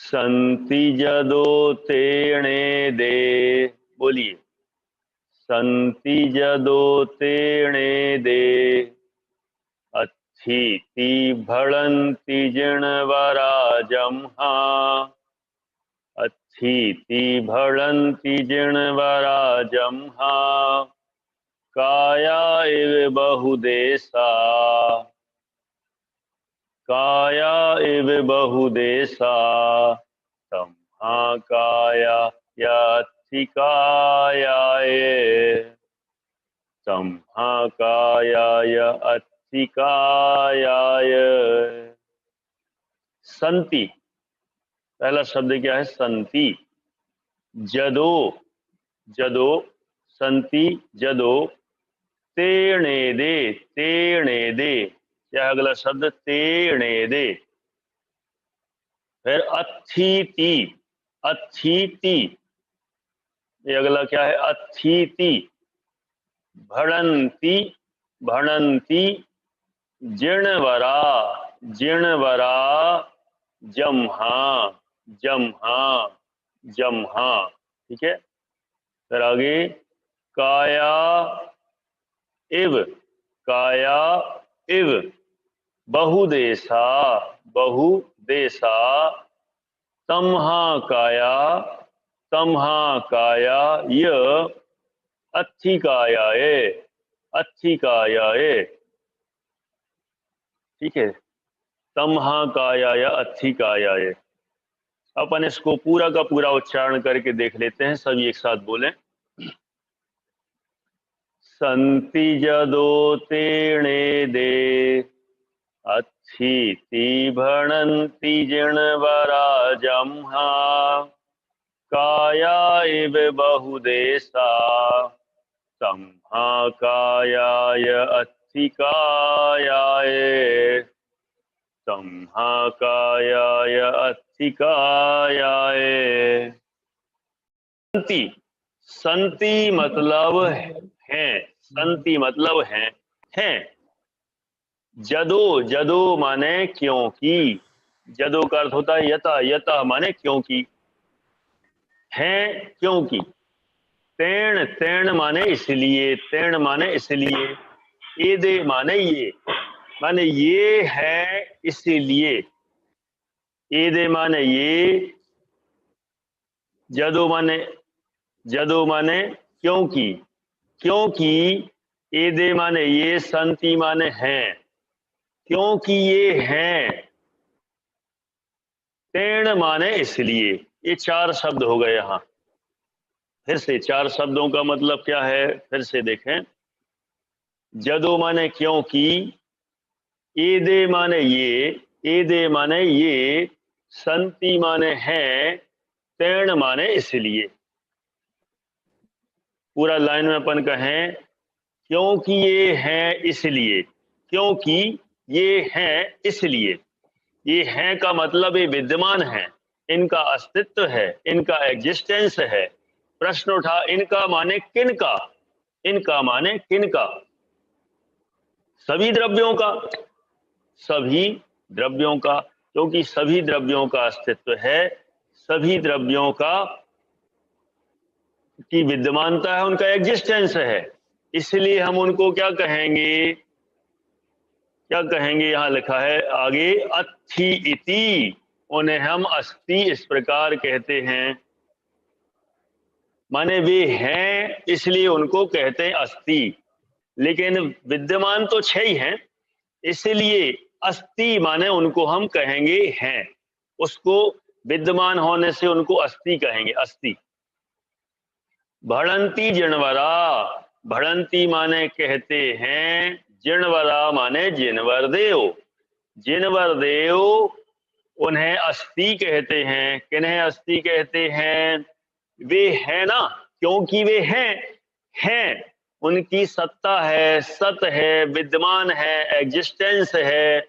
संति जदो तेणे दे। बोलिए। संति जदो तेणे दे। अच्छीति भड़न्ति जिणवरा जम्हा। अच्छीति भड़न्ति जिणवरा जम्हा। काया इव बहुदेशा। काया इव बहुदेशा। तम्हा काया यात्थिकायाय। तम्हा कायाय अत्थिकायाय। संति, पहला शब्द क्या है? संति। जदो, जदो, संति जदो तेणे दे। तेणे दे, क्या अगला शब्द? तेणे दे। फिर अच्छीति। अच्छीति, ये अगला क्या है? अच्छीति। भड़न्ति, भड़न्ति जिणवरा। जिणवरा जम्हा। जम्हा, जम्हा। ठीक है। फिर आगे काया इव। काया इव बहुदेशा। बहुदेशा। तम्हा काया। तम्हा काया य अत्थिकायाय। अत्थिकायाय। ठीक है। तम्हा कायाय अत्थिकायाय। अपन इसको पूरा का पूरा उच्चारण करके देख लेते हैं। सभी एक साथ बोलें। संति जदो तेणे दे। अच्छीति भणन्ति जिणवरा जम्हा। काया इव बहुदेशा। तम्हा कायाय अत्थिकायाय। तम्हा कायाय अत्थिकायाय। संति, संति मतलब है। संति मतलब है। जदो, जदो माने क्योंकि। जदो का अर्थ होता है यथा। यथा माने क्योंकि। है क्योंकि। तेण, तेण माने इसलिए। तेण माने इसलिए। एदे माने ये। माने ये है इसलिए। एदे माने ये। जदो माने, जदो माने क्योंकि। क्योंकि। एदे माने ये। संति माने है। क्योंकि ये है। तेण माने इसलिए। ये चार शब्द हो गए यहां। फिर से चार शब्दों का मतलब क्या है, फिर से देखें। जदो माने क्योंकि। एदे माने ये। एदे माने ये। संति माने है। तेण माने इसलिए। पूरा लाइन में अपन कहें। क्योंकि ये है इसलिए। क्योंकि ये है इसलिए। ये है का मतलब ये विद्यमान है, इनका अस्तित्व है, इनका एग्जिस्टेंस है। प्रश्न उठा इनका माने किनका। इनका माने किनका? सभी द्रव्यों का। सभी द्रव्यों का, क्योंकि सभी द्रव्यों का अस्तित्व है। सभी द्रव्यों का की विद्यमानता है, उनका एग्जिस्टेंस है। इसलिए हम उनको क्या कहेंगे? क्या कहेंगे? यहां लिखा है आगे, अच्छी इति। उन्हें हम अस्ति इस प्रकार कहते हैं। माने वे हैं इसलिए उनको कहते हैं अस्ति। लेकिन विद्यमान तो छह ही हैं, इसलिए अस्ति माने उनको हम कहेंगे हैं। उसको विद्यमान होने से उनको अस्ति कहेंगे। अस्ति। भड़ंती जिणवरा। भड़ंती माने कहते हैं। जिणवरा माने जिनवर देव। जिनवर देव उन्हें अस्ति कहते हैं। किन्हें अस्ति कहते हैं? वे हैं ना, क्योंकि वे हैं। उनकी सत्ता है, सत है, विद्यमान है, एग्जिस्टेंस है।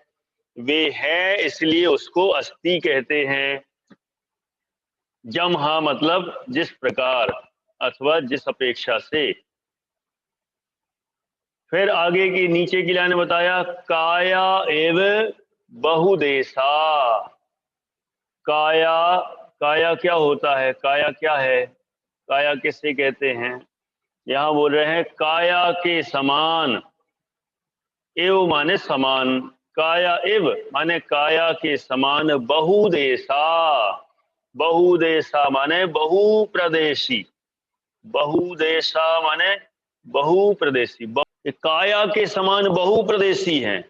वे हैं इसलिए उसको अस्ति कहते हैं। जम्हा मतलब जिस प्रकार अथवा जिस अपेक्षा से। फिर आगे की नीचे की लाइन बताया, काया एव बहुदेशा। काया, काया क्या होता है, काया क्या है, काया किससे कहते हैं? यहाँ बोल रहे हैं काया के समान, एव माने समान, काया एव माने काया के समान, बहुदेशा, बहुदेशा माने बहुप्रदेशी, बहुदेशा माने बहुप्रदेशी, काया के समान बहुप्रदेशी हैं,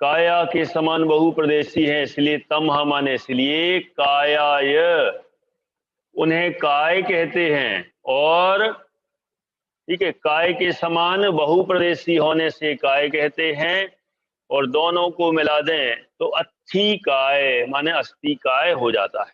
काया के समान बहुप्रदेशी हैं, इसलिए तमह माने इसलिए, कायाय उन्हें काय कहते हैं, और ठीक है, काय के समान बहुप्रदेशी होने से काय कहते हैं, और दोनों को मिला दें तो अच्छी काय माने अस्थि काय हो जाता है।